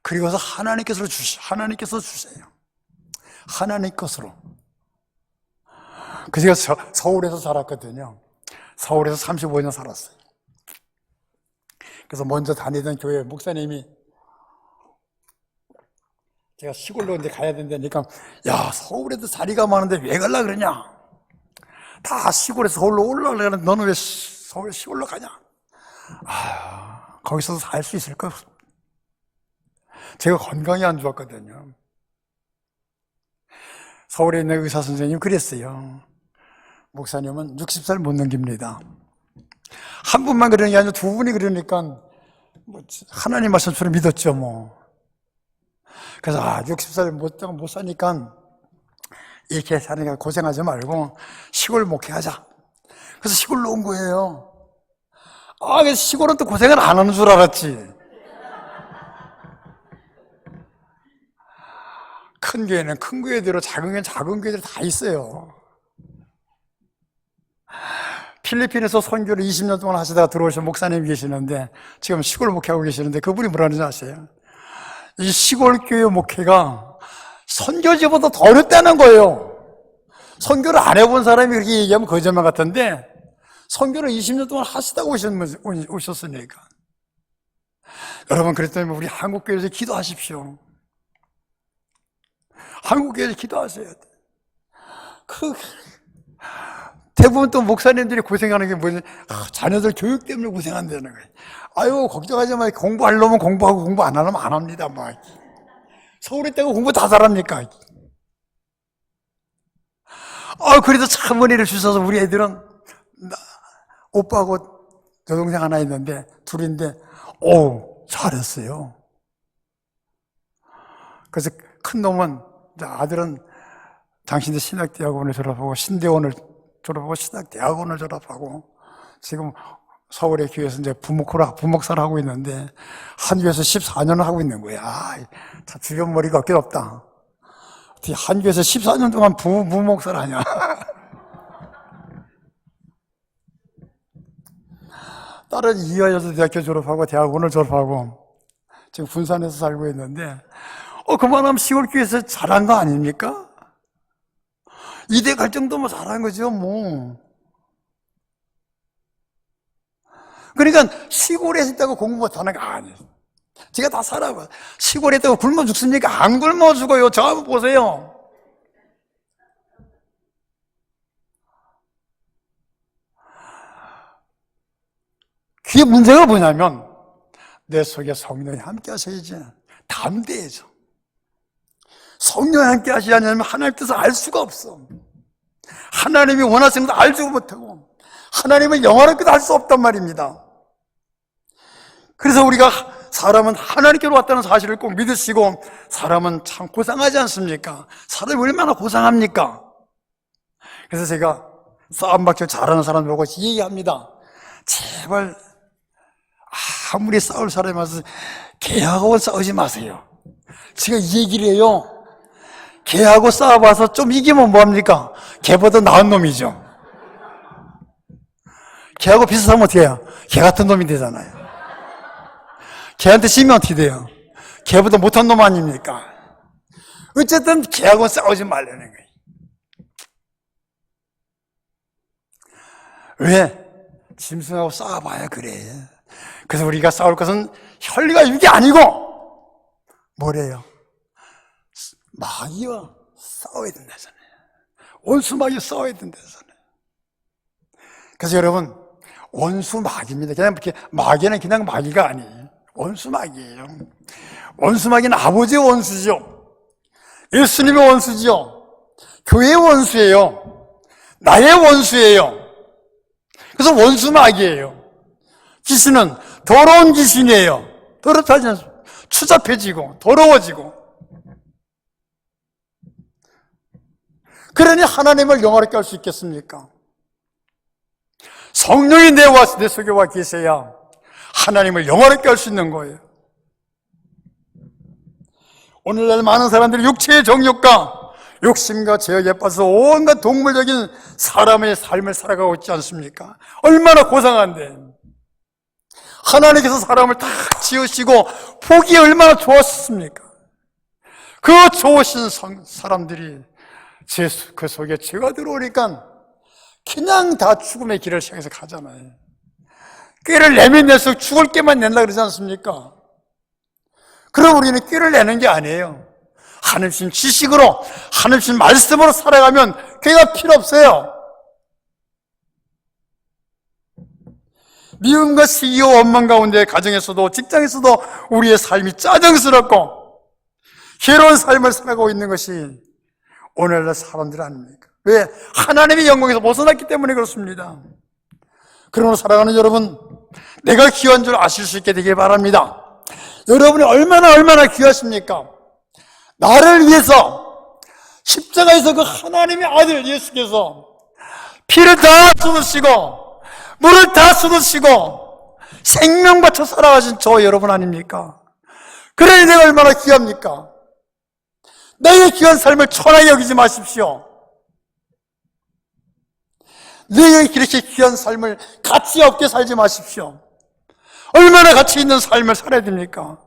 그리고서 하나님께서 주세요. 하나님 것으로. 그 제가 서울에서 살았거든요. 서울에서 35년 살았어요. 그래서 먼저 다니던 교회 목사님이 제가 시골로 이제 가야 된다니까, 야, 서울에도 자리가 많은데 왜 가려 그러냐? 다 시골에서 서울로 올라가려는데 너는 왜 서울 시골로 가냐? 아, 거기서도 살 수 있을까? 제가 건강이 안 좋았거든요. 서울에 있는 의사 선생님이 그랬어요. 목사님은 60살 못 넘깁니다. 한 분만 그러는 게 아니라 두 분이 그러니까 뭐 하나님 말씀처럼 믿었죠, 뭐. 그래서 60살 못 사니까 이렇게 사니까 고생하지 말고 시골 목회하자. 그래서 시골로 온 거예요. 그래서 시골은 또 고생을 안 하는 줄 알았지. 큰 교회는 큰 교회대로, 작은 교회는 작은 교회대로 다 있어요. 필리핀에서 선교를 20년 동안 하시다가 들어오신 목사님이 계시는데 지금 시골 목회하고 계시는데 그분이 뭐라는지 아세요? 이 시골 교회 목회가 선교지보다 더 어렵다는 거예요. 선교를 안 해본 사람이 그렇게 얘기하면 거짓말 같은데 선교를 20년 동안 하시다가 오셨으니까. 여러분, 그랬더니 우리 한국교회에서 기도하십시오. 한국교회에서 기도하셔야 돼. 대부분 또 목사님들이 고생하는 게 뭐지? 자녀들 교육 때문에 고생한다는 거예요. 아유, 걱정하지 마. 공부하려면 공부하고 공부 안 하려면 안 합니다. 막. 서울에 있다가 공부 다 잘합니까? 그래도 참 은혜를 주셔서 우리 애들은, 오빠하고 여동생 하나 있는데, 둘인데, 잘했어요. 그래서 큰 놈은, 아들은 당신도 신학대학원을 졸업하고, 신대원을 졸업하고, 신학대학원을 졸업하고, 지금 서울의 교회에서 이제 부목사를 하고 있는데, 한교에서 14년을 하고 있는 거야. 참 주변 머리가 어깨 없다. 어떻게 한교에서 14년 동안 부목사를 하냐. 딸은 이화여자대학교 졸업하고 대학원을 졸업하고 지금 군산에서 살고 있는데 그만하면 시골교회에서 잘한 거 아닙니까? 이대 갈 정도면 잘한 거죠 뭐. 그러니까 시골에 있다고 공부 못하는 거 아니에요. 제가 다 살아봐. 시골에 있다고 굶어 죽습니까? 안 굶어 죽어요. 저 한번 보세요. 그게 문제가 뭐냐면 내 속에 성령이 함께 하셔야지. 담대해져. 성령이 함께 하시지 않으면 하나님의 뜻을 알 수가 없어. 하나님이 원하시는 것도 알지도 못하고 하나님의 영원한 것도 알 수 없단 말입니다. 그래서 우리가 사람은 하나님께로 왔다는 사실을 꼭 믿으시고 사람은 참 고상하지 않습니까? 사람이 얼마나 고상합니까? 그래서 제가 싸움박질 잘하는 사람 보고 얘기합니다. 제발 아무리 싸울 사람이 와서 걔하고 싸우지 마세요. 제가 이 얘기를 해요. 걔하고 싸워봐서 좀 이기면 뭐합니까? 걔보다 나은 놈이죠. 걔하고 비슷하면 어떻게 해요? 걔 같은 놈이 되잖아요. 걔한테 지면 어떻게 돼요? 걔보다 못한 놈 아닙니까? 어쨌든 걔하고 싸우지 말라는 거예요. 왜? 짐승하고 싸워봐야 그래. 그래서 우리가 싸울 것은 혈리가 육이 아니고 뭐래요? 마귀와 싸워야 된다잖아요. 원수 마귀와 싸워야 된다잖아요. 그래서 여러분, 원수 마귀입니다. 그냥 이렇게 마귀는 그냥 마귀가 아니에요. 원수 마귀예요. 원수 마귀는 아버지의 원수죠. 예수님의 원수죠. 교회의 원수예요. 나의 원수예요. 그래서 원수 마귀예요. 귀신은 더러운 귀신이에요. 더럽다지 않습니까? 추잡해지고 더러워지고. 그러니 하나님을 영화롭게 할 수 있겠습니까? 성령이 내 속에 와 계셔야 하나님을 영화롭게 할 수 있는 거예요. 오늘날 많은 사람들이 육체의 정욕과 욕심과 죄악에 빠져서 온갖 동물적인 사람의 삶을 살아가고 있지 않습니까? 얼마나 고상한데. 하나님께서 사람을 다 지으시고 보기에 얼마나 좋았습니까? 그 좋으신 사람들이 그 속에 죄가 들어오니까 그냥 다 죽음의 길을 향해서 가잖아요. 꾀를 내면 내서 죽을 꾀만 낸다 그러지 않습니까? 그럼 우리는 꾀를 내는 게 아니에요. 하나님 지식으로, 하나님 말씀으로 살아가면 꾀가 필요 없어요. 미움과 시기와 원망 가운데 가정에서도 직장에서도 우리의 삶이 짜증스럽고 괴로운 삶을 살아가고 있는 것이 오늘날 사람들 아닙니까? 왜? 하나님의 영광에서 벗어났기 때문에 그렇습니다. 그러므로 살아가는 여러분, 내가 귀한 줄 아실 수 있게 되길 바랍니다. 여러분이 얼마나 귀하십니까? 나를 위해서 십자가에서 그 하나님의 아들 예수께서 피를 다 쏟으시고 물을 다 쏟으시고 생명 바쳐 살아가신 저 여러분 아닙니까? 그러니 내가 얼마나 귀합니까? 나의 귀한 삶을 천하게 여기지 마십시오. 내 그렇게 귀한 삶을 가치 없게 살지 마십시오. 얼마나 가치 있는 삶을 살아야 됩니까?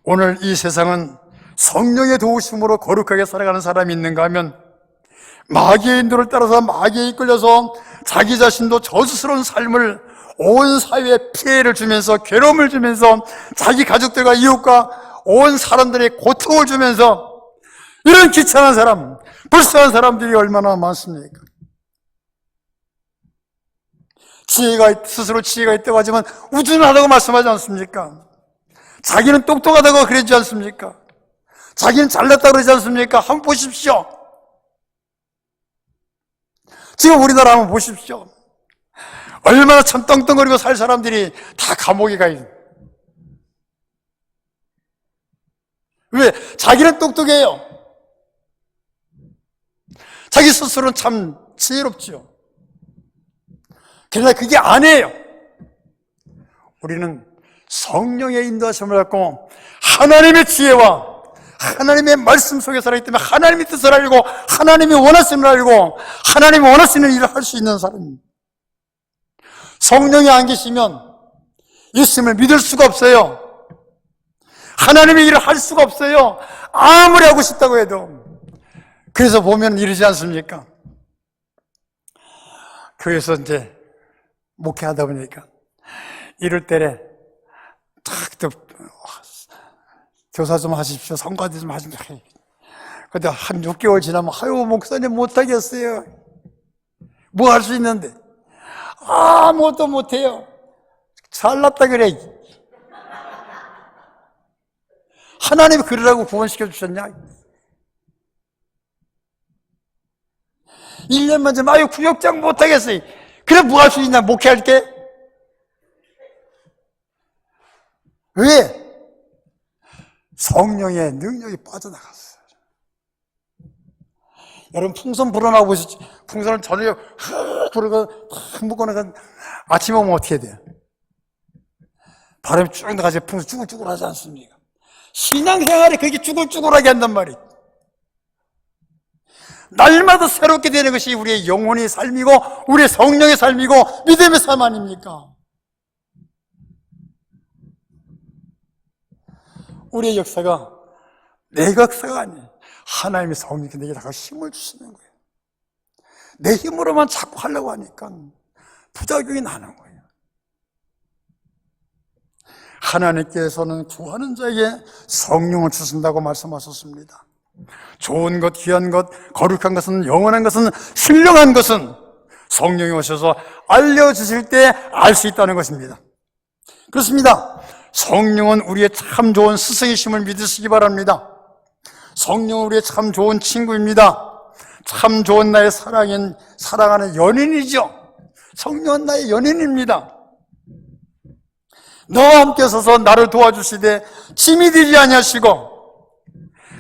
오늘 이 세상은 성령의 도우심으로 거룩하게 살아가는 사람이 있는가 하면 마귀의 인도를 따라서 마귀에 이끌려서 자기 자신도 저주스러운 삶을 온 사회에 피해를 주면서 괴로움을 주면서 자기 가족들과 이웃과 온 사람들의 고통을 주면서 이런 귀찮은 사람, 불쌍한 사람들이 얼마나 많습니까? 스스로 지혜가 있다고 하지만 우준하다고 말씀하지 않습니까? 자기는 똑똑하다고 그러지 않습니까? 자기는 잘났다고 그러지 않습니까? 한번 보십시오. 지금 우리나라 한번 보십시오. 얼마나 참 떵떵거리고 살 사람들이 다 감옥에 가 있는. 왜? 자기는 똑똑해요. 자기 스스로는 참 지혜롭지요. 그러나 그게 아니에요. 우리는 성령의 인도하심을 갖고 하나님의 지혜와 하나님의 말씀 속에 살아있기 때문에 하나님의 뜻을 알고 하나님이 원하시는 걸 알고 하나님이 원하시는 일을 할 수 있는 사람입니다. 성령이 안 계시면 예수님을 믿을 수가 없어요. 하나님의 일을 할 수가 없어요. 아무리 하고 싶다고 해도. 그래서 보면 이러지 않습니까? 교회에서 이제 목회하다 보니까 이럴 때에 탁 교사 좀 하십시오. 성가대 좀 하십시오. 근데 한 6개월 지나면 아유 목사님 못하겠어요. 뭐 할 수 있는데? 아무것도 못해요. 잘났다 그래. 하나님이 그러라고 구원시켜 주셨냐? 1년만 좀 아유 구역장 못하겠어요. 그래 뭐 할 수 있나? 목회할게? 왜? 성령의 능력이 빠져나갔어요. 여러분 풍선 불어나고 보셨죠? 풍선을 저녁에 불어가 탁 묶어놓으면 아침에 오면 어떻게 돼요? 바람이 쭉 나가서 풍선 쭈글쭈글하지 않습니까? 신앙생활이 그렇게 쭈글쭈글하게 한단 말이에요. 날마다 새롭게 되는 것이 우리의 영혼의 삶이고 우리의 성령의 삶이고 믿음의 삶 아닙니까? 우리의 역사가 내 역사가 아니에요. 하나님의 성령이 내게 다가 힘을 주시는 거예요. 내 힘으로만 자꾸 하려고 하니까 부작용이 나는 거예요. 하나님께서는 구하는 자에게 성령을 주신다고 말씀하셨습니다. 좋은 것, 귀한 것, 거룩한 것은, 영원한 것은, 신령한 것은 성령이 오셔서 알려주실 때 알 수 있다는 것입니다. 그렇습니다. 성령은 우리의 참 좋은 스승이심을 믿으시기 바랍니다. 성령은 우리의 참 좋은 친구입니다. 참 좋은 나의 사랑하는 연인이죠. 성령은 나의 연인입니다. 너와 함께 서서 나를 도와주시되 짐이 되지 아니하시고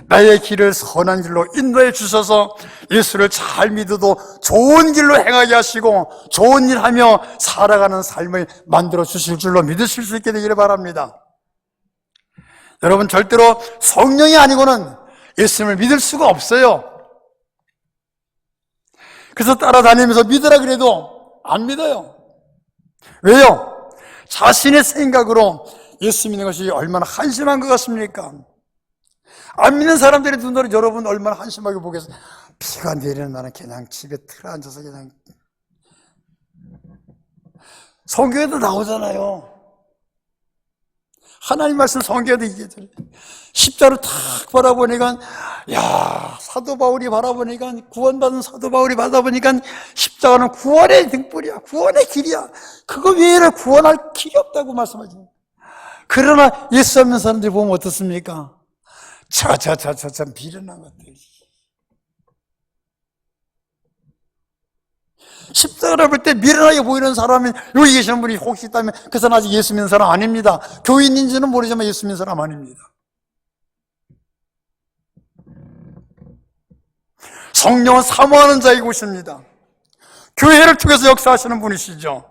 나의 길을 선한 길로 인도해 주셔서 예수를 잘 믿어도 좋은 길로 행하게 하시고 좋은 일 하며 살아가는 삶을 만들어 주실 줄로 믿으실 수 있게 되기를 바랍니다. 여러분 절대로 성령이 아니고는 예수님을 믿을 수가 없어요. 그래서 따라다니면서 믿으라 그래도 안 믿어요. 왜요? 자신의 생각으로 예수 믿는 것이 얼마나 한심한 것 같습니까? 안 믿는 사람들의 눈으로 여러분 얼마나 한심하게 보겠어요. 비가 내리는 날은 그냥 집에 틀어앉아서 그냥 성경에도 나오잖아요. 하나님 말씀 성경에도 얘기해줘요. 십자를 탁 바라보니까 야 사도 바울이 바라보니까 구원받은 사도 바울이 받아보니까 십자가는 구원의 등불이야. 구원의 길이야. 그거 외에는 구원할 길이 없다고 말씀하죠. 그러나 예수 없는 사람들이 보면 어떻습니까? 자자자자자 미련한 것들. 십자가를 볼 때 미련하게 보이는 사람이 여기 계시는 분이 혹시 있다면 그 사람 아직 예수 믿는 사람 아닙니다. 교인인지는 모르지만 예수 믿는 사람 아닙니다. 성령은 사모하는 자이고 오십니다. 교회를 통해서 역사하시는 분이시죠.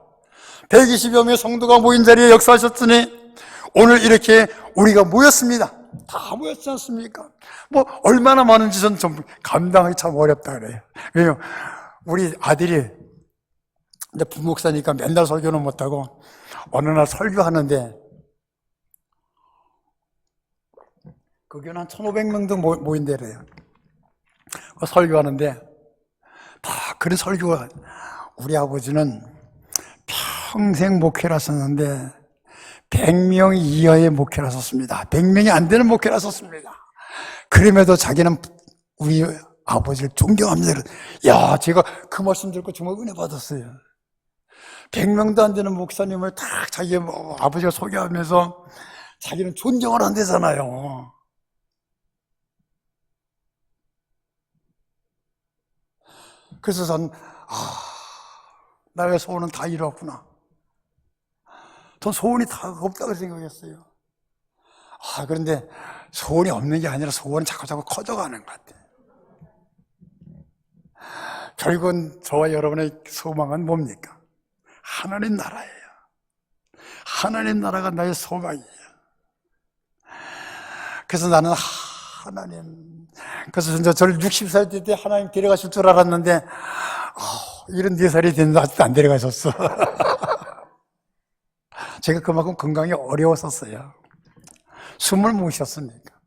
120여 명의 성도가 모인 자리에 역사하셨으니 오늘 이렇게 우리가 모였습니다. 다 모였지 않습니까? 뭐 얼마나 많은지 전 좀 감당하기 참 어렵다 그래요. 왜요? 우리 아들이 이제 부목사니까 맨날 설교는 못하고 어느 날 설교하는데 그 교회 한 1,500명도 모인대래요. 설교하는데 다 그런 설교가 우리 아버지는 평생 목회를 하셨는데 100명 이하의 목회를 하셨습니다. 100명이 안 되는 목회를 하셨습니다. 그럼에도 자기는 우리 아버지를 존경합니다. 야, 제가 그 말씀 듣고 정말 은혜 받았어요. 100명도 안 되는 목사님을 딱 자기 아버지가 소개하면서 자기는 존경을 한대잖아요. 그래서 전 나의 소원은 다 이루었구나. 전 소원이 다 없다고 생각했어요. 그런데 소원이 없는 게 아니라 소원은 자꾸 커져가는 것 같아요. 결국은 저와 여러분의 소망은 뭡니까? 하나님 나라예요. 하나님 나라가 나의 소망이에요. 그래서 나는 하나님, 그래서 진짜 저를 60살 때 하나님 데려가실 줄 알았는데 74살이 됐는데 아직도 안 데려가셨어. 제가 그만큼 건강이 어려웠었어요. 숨을 못 쉬었으니까.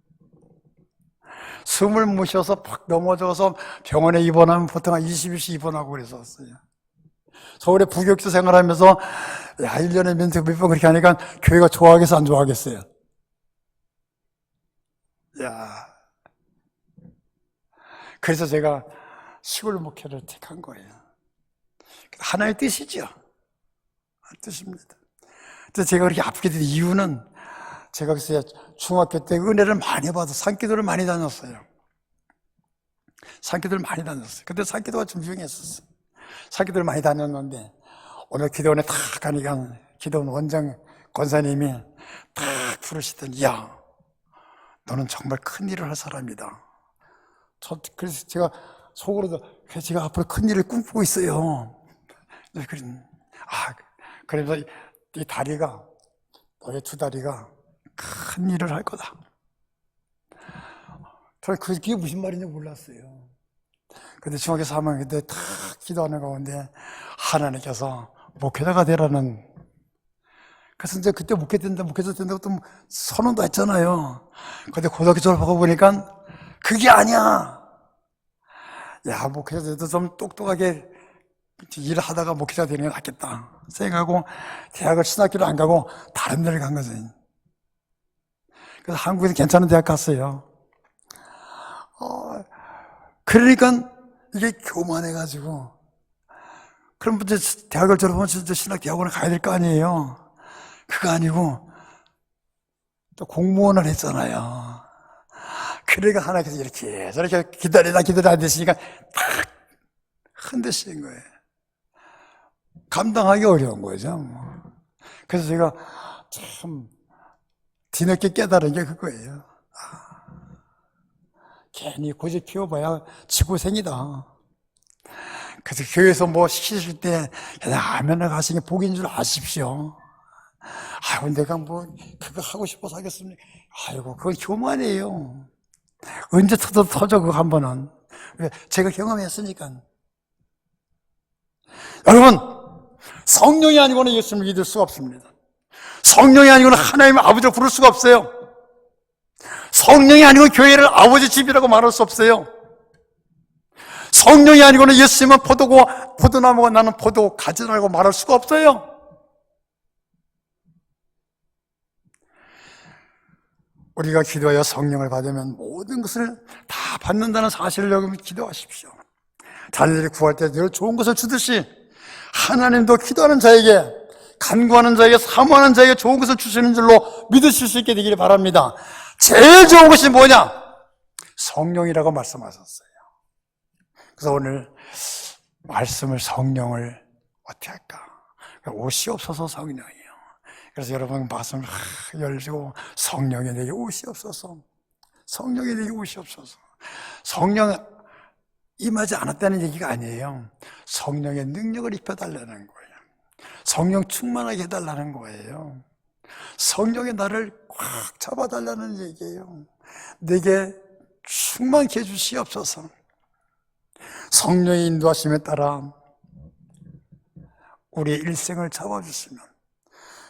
숨을 못 쉬어서 팍 넘어져서 병원에 입원하면 보통 한 20일씩 입원하고 그랬었어요. 서울에 부교육자 생활하면서 1년에 몇 번 그렇게 하니까 교회가 좋아하겠어 안 좋아하겠어요? 그래서 제가 시골 목회를 택한 거예요. 하나의 뜻이죠. 뜻입니다. 그래서 제가 그렇게 아프게 된 이유는 제가 글쎄요, 중학교 때 은혜를 많이 받아서 산기도를 많이 다녔어요. 산기도를 많이 다녔어요. 그때 산기도가 좀 유행했었어요. 산기도를 많이 다녔는데 오늘 기도원에 탁 가니까 기도원 원장 권사님이 탁 부르시더니 야, 너는 정말 큰 일을 할 사람이다. 그래서 제가 속으로도 제가 앞으로 큰 일을 꿈꾸고 있어요. 그래서 이 다리가, 너의 두 다리가 큰 일을 할 거다. 저는 그게 무슨 말인지 몰랐어요. 근데 중학교 3학년 때 딱 기도하는 가운데 하나님께서 목회자가 되라는, 그래서 이제 그때 목회자 된다고 또 선언도 했잖아요. 근데 고등학교 졸업하고 보니까 그게 아니야. 야, 목회자 돼도 좀 똑똑하게 일을 하다가 목회자 되는 게 낫겠다 생각하고 대학을 신학교를 안 가고 다른 데를 간 거죠. 그래서 한국에서 괜찮은 대학 갔어요. 그러니까 이게 교만해가지고 그럼 이제 대학을 졸업하면 진짜 신학 대학원에 가야 될 거 아니에요. 그거 아니고 또 공무원을 했잖아요. 그러니까 하나님께서 이렇게 저렇게 기다리다 안 되시니까 탁 흔드시는 거예요. 감당하기 어려운 거죠. 그래서 제가 참 뒤늦게 깨달은 게 그거예요. 괜히 고집 피워봐야 지고생이다. 그래서 교회에서 뭐 시키실 때 그냥 아멘을 가시는 게 복인 줄 아십시오. 내가 뭐 그거 하고 싶어서 하겠습니까? 그건 교만이에요. 언제 터져 그거 한 번은. 제가 경험했으니까. 여러분, 성령이 아니고는 예수님을 믿을 수가 없습니다. 성령이 아니고는 하나님의 아버지를 부를 수가 없어요. 성령이 아니고 교회를 아버지 집이라고 말할 수 없어요. 성령이 아니고는 예수님은 포도고 포도나무가 나는 포도 가지라고 말할 수가 없어요. 우리가 기도하여 성령을 받으면 모든 것을 다 받는다는 사실을 여러분 기도하십시오. 자녀들이 구할 때 늘 좋은 것을 주듯이 하나님도 기도하는 자에게, 간구하는 자에게, 사모하는 자에게 좋은 것을 주시는 줄로 믿으실 수 있게 되기를 바랍니다. 제일 좋은 것이 뭐냐? 성령이라고 말씀하셨어요. 그래서 오늘 말씀을, 성령을 어떻게 할까? 옷이 없어서 성령이에요. 그래서 여러분 말씀을 열고 성령이 내게 옷이 없어서, 성령이 내게 옷이 없어서. 성령 임하지 않았다는 얘기가 아니에요. 성령의 능력을 입혀달라는 거예요. 성령 충만하게 해달라는 거예요. 성령이 나를 꽉 잡아달라는 얘기예요. 내게 충만케 해주시옵소서. 성령의 인도하심에 따라 우리의 일생을 잡아주시면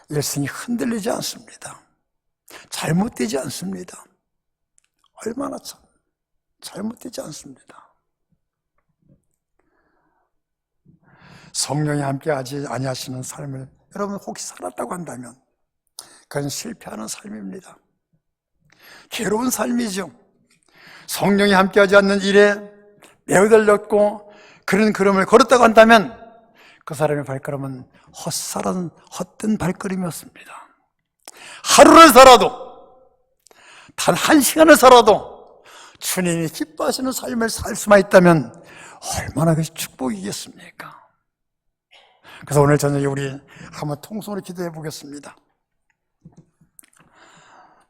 일생이 흔들리지 않습니다. 잘못되지 않습니다. 얼마나 참 잘못되지 않습니다. 성령이 함께하지 아니하시는 삶을 여러분 혹시 살았다고 한다면 그건 실패하는 삶입니다. 괴로운 삶이죠. 성령이 함께하지 않는 일에 매우 달렸고 그런 걸음을 걸었다고 한다면 그 사람의 발걸음은 헛된 발걸음이었습니다. 하루를 살아도 단 1시간을 살아도 주님이 기뻐하시는 삶을 살 수만 있다면 얼마나 그것이 축복이겠습니까? 그래서 오늘 저녁에 우리 한번 통성으로 기도해 보겠습니다.